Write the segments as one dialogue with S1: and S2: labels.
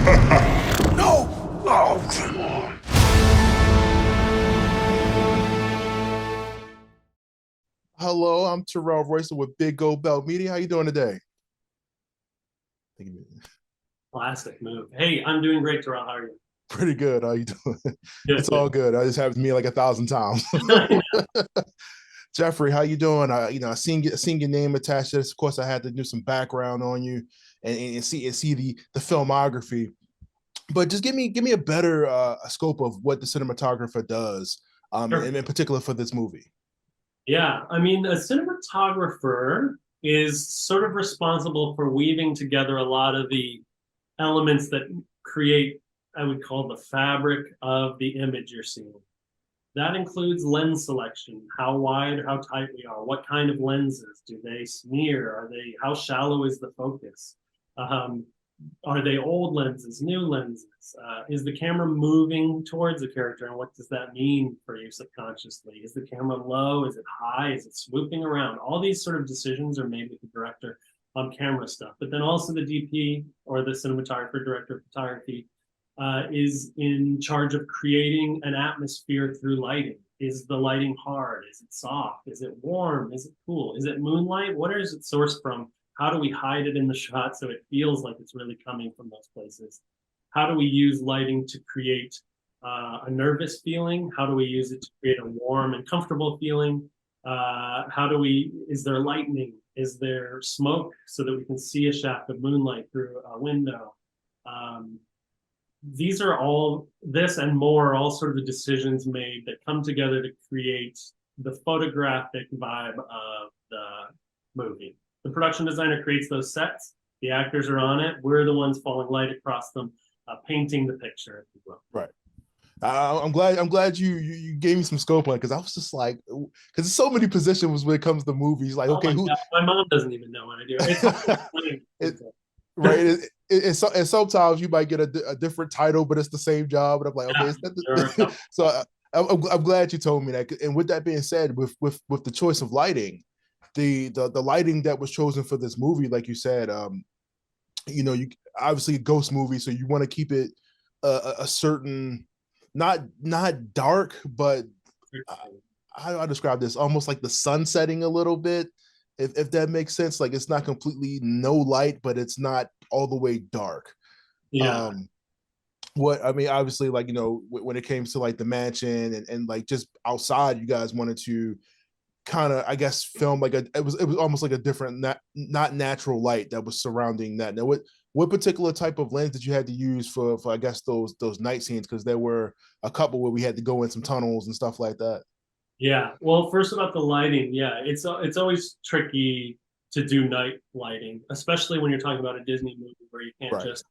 S1: No! Oh, come on.
S2: Hello, I'm Terrell Royster with Big Gold Belt Media. How you doing today?
S3: Classic move. Hey, I'm doing great, Terrell. How are you?
S2: Pretty good. How you doing?
S3: Good,
S2: It's
S3: good.
S2: all good. I just happened to me like 1,000 times. Jeffrey, how you doing? I seen your name attached to this. Of course, I had to do some background on you and see the filmography. But just give me a better scope of what the cinematographer does,
S3: Sure.
S2: and in particular for this movie.
S3: Yeah, I mean, a cinematographer is sort of responsible for weaving together a lot of the elements that create, I would call the fabric of the image you're seeing. That includes lens selection, how wide, how tight we are, what kind of lenses, do they smear, how shallow is the focus? Um, are they old lenses, new lenses? Is the camera moving towards the character, and what does that mean for you subconsciously? Is the camera low? Is it high? Is it swooping around? All these sort of decisions are made with the director on camera stuff, but then also the DP or the cinematographer, director of photography, is in charge of creating an atmosphere through lighting. Is the lighting hard? Is it soft? Is it warm? Is it cool? Is it moonlight? What is it sourced from? How do we hide it in the shot so it feels like it's really coming from those places? How do we use lighting to create a nervous feeling? How do we use it to create a warm and comfortable feeling? Is there lightning? Is there smoke so that we can see a shaft of moonlight through a window? These are all, this and more, are all sort of the decisions made that come together to create the photographic vibe of the movie. The production designer creates those sets. The actors are on it. We're the ones falling light across them, painting the picture, if you will.
S2: Right. I'm glad you gave me some scope on it because I was just like, because there's so many positions when it comes to movies. Like,
S3: Oh
S2: okay,
S3: my
S2: who?
S3: God, my mom doesn't even know what I do. It's
S2: Right. And sometimes you might get a different title, but it's the same job. And I'm like, okay,
S3: yeah,
S2: is that
S3: sure.
S2: so I'm glad you told me that. And with that being said, with the choice of lighting, the lighting that was chosen for this movie, like you said, you obviously a ghost movie, so you want to keep it a certain, not dark, but how do I describe this? Almost like the sun setting a little bit, if that makes sense. Like it's not completely no light, but it's not all the way dark.
S3: Yeah.
S2: Um, what I mean, obviously, like when it came to like the mansion and like just outside, you guys wanted to kind of, I guess, film like it was almost like a different, not natural light that was surrounding that. Now, what particular type of lens did you had to use for I guess those night scenes? Because there were a couple where we had to go in some tunnels and stuff like that.
S3: Yeah. Well, first about the lighting, yeah, it's always tricky to do night lighting, especially when you're talking about a Disney movie where you can't
S2: Right.
S3: just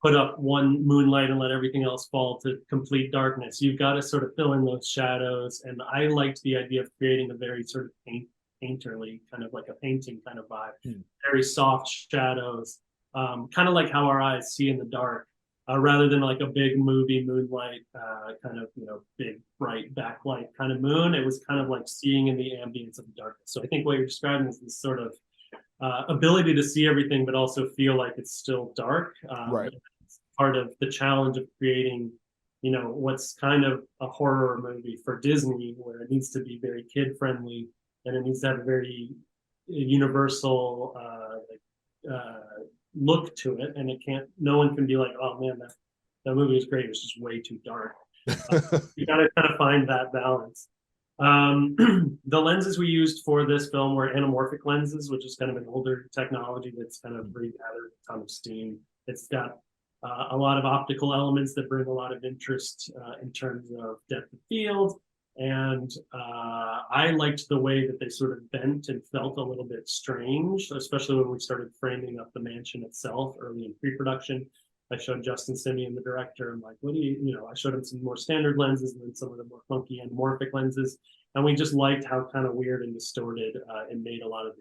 S3: put up one moonlight and let everything else fall to complete darkness. You've got to sort of fill in those shadows. And I liked the idea of creating a very sort of painterly, kind of like a painting kind of vibe, very soft shadows, kind of like how our eyes see in the dark. Rather than like a big movie moonlight, kind of, big bright backlight kind of moon, it was kind of like seeing in the ambience of the darkness. So I think what you're describing is this sort of ability to see everything, but also feel like it's still dark.
S2: Right.
S3: It's part of the challenge of creating, what's kind of a horror movie for Disney, where it needs to be very kid friendly and it needs to have a very universal look to it, and it can't. No one can be like, oh man, that movie is great. It's just way too dark. You got to kind of find that balance. The lenses we used for this film were anamorphic lenses, which is kind of an older technology that's kind of regathered a ton of steam. It's got a lot of optical elements that bring a lot of interest in terms of depth of field. And I liked the way that they sort of bent and felt a little bit strange, especially when we started framing up the mansion itself early in pre-production. I showed Justin Simeon, the director. I'm like, what do I showed him some more standard lenses and then some of the more funky anamorphic lenses. And we just liked how kind of weird and distorted it made a lot of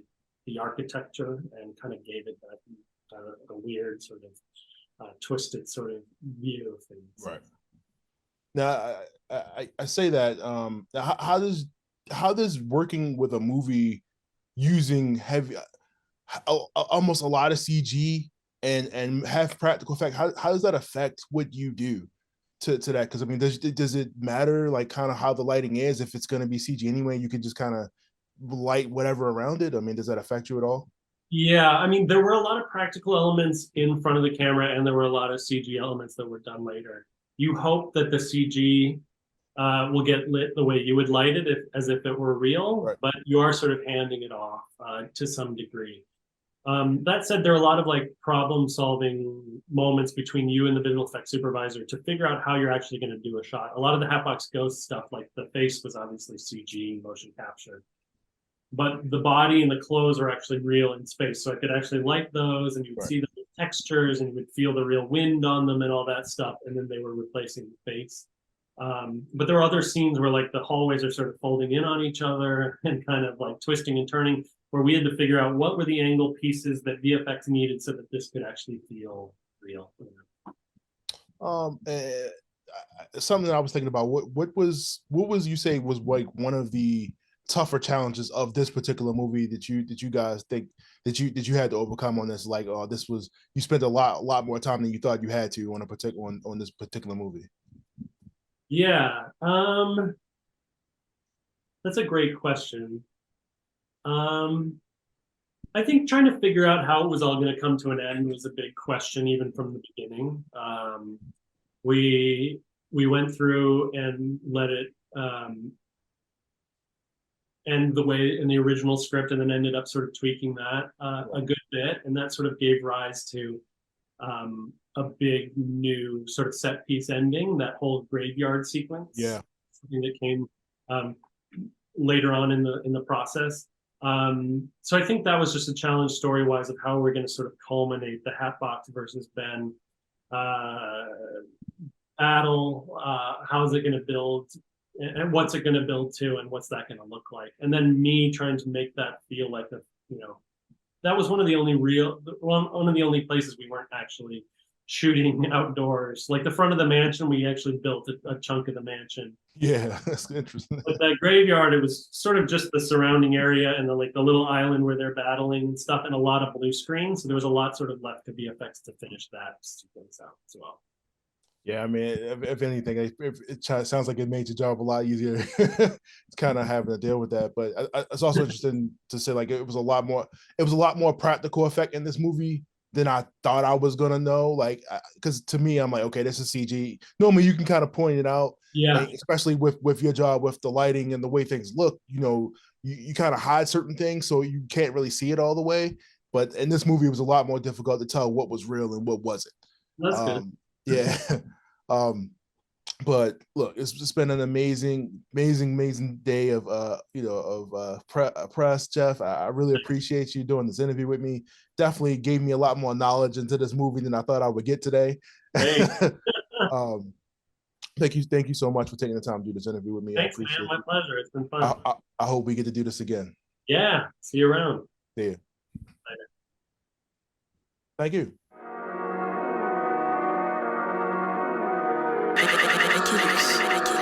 S3: the architecture and kind of gave it that a weird sort of twisted sort of view of things.
S2: Right. Now, I say that how does working with a movie using heavy almost a lot of CG and have practical effect, how does that affect what you do to that? Because I mean, does it matter like kind of how the lighting is? If it's going to be CG anyway, you can just kind of light whatever around it. I mean, does that affect you at all?
S3: Yeah, I mean, there were a lot of practical elements in front of the camera, and there were a lot of CG elements that were done later. You hope that the CG will get lit the way you would light it, as if it were real,
S2: Right.
S3: but you are sort of handing it off to some degree. That said, there are a lot of like problem-solving moments between you and the visual effects supervisor to figure out how you're actually going to do a shot. A lot of the Hatbox Ghost stuff, like the face, was obviously CG motion capture, but the body and the clothes are actually real in space. So I could actually light those, and you would
S2: Right.
S3: see the textures, and you would feel the real wind on them and all that stuff. And then they were replacing the face. But there are other scenes where like the hallways are sort of folding in on each other and kind of like twisting and turning, where we had to figure out what were the angle pieces that VFX needed so that this could actually feel real.
S2: Something I was thinking about. What was you say was like one of the tougher challenges of this particular movie that you guys think that you had to overcome on this? Like, oh, this was, you spent a lot more time than you thought you had to on a particular on this particular movie.
S3: Yeah, that's a great question. Um, I think trying to figure out how it was all going to come to an end was a big question, even from the beginning. We went through and let it end the way in the original script, and then ended up sort of tweaking that a good bit, and that sort of gave rise to a big new sort of set piece ending, that whole graveyard sequence.
S2: Yeah,
S3: something that came later on in the process. So I think that was just a challenge story-wise of how we're going to sort of culminate the Hatbox versus Ben battle. How is it going to build, and what's it going to build to, and what's that going to look like? And then me trying to make that feel like that was one of the only places we weren't actually shooting outdoors. Like the front of the mansion, we actually built a chunk of the mansion.
S2: yeah, that's interesting.
S3: But that graveyard, it was sort of just the surrounding area and the little island where they're battling and stuff, and a lot of blue screen. So there was a lot sort of left to VFX to finish that sequence out as well.
S2: Yeah, I mean, if anything, it sounds like it made your job a lot easier. It's kind of having to deal with that, but it's also interesting to say like it was a lot more practical effect in this movie than I thought I was gonna know. Like, because to me, I'm like, okay, this is CG. Normally, you can kind of point it out,
S3: Yeah,
S2: especially with your job, with the lighting and the way things look. You kind of hide certain things, so you can't really see it all the way. But in this movie, it was a lot more difficult to tell what was real and what wasn't.
S3: that's good.
S2: Yeah. But look, it's just been an amazing day of press, Jeff. I really appreciate you doing this interview with me. Definitely gave me a lot more knowledge into this movie than I thought I would get today.
S3: Hey,
S2: Thank you so much for taking the time to do this interview with me.
S3: thanks,
S2: I appreciate
S3: man. My
S2: it.
S3: pleasure. It's been fun.
S2: I hope we get to do this again.
S3: Yeah, see you around.
S2: See you.
S3: Later.
S2: Thank you.
S4: I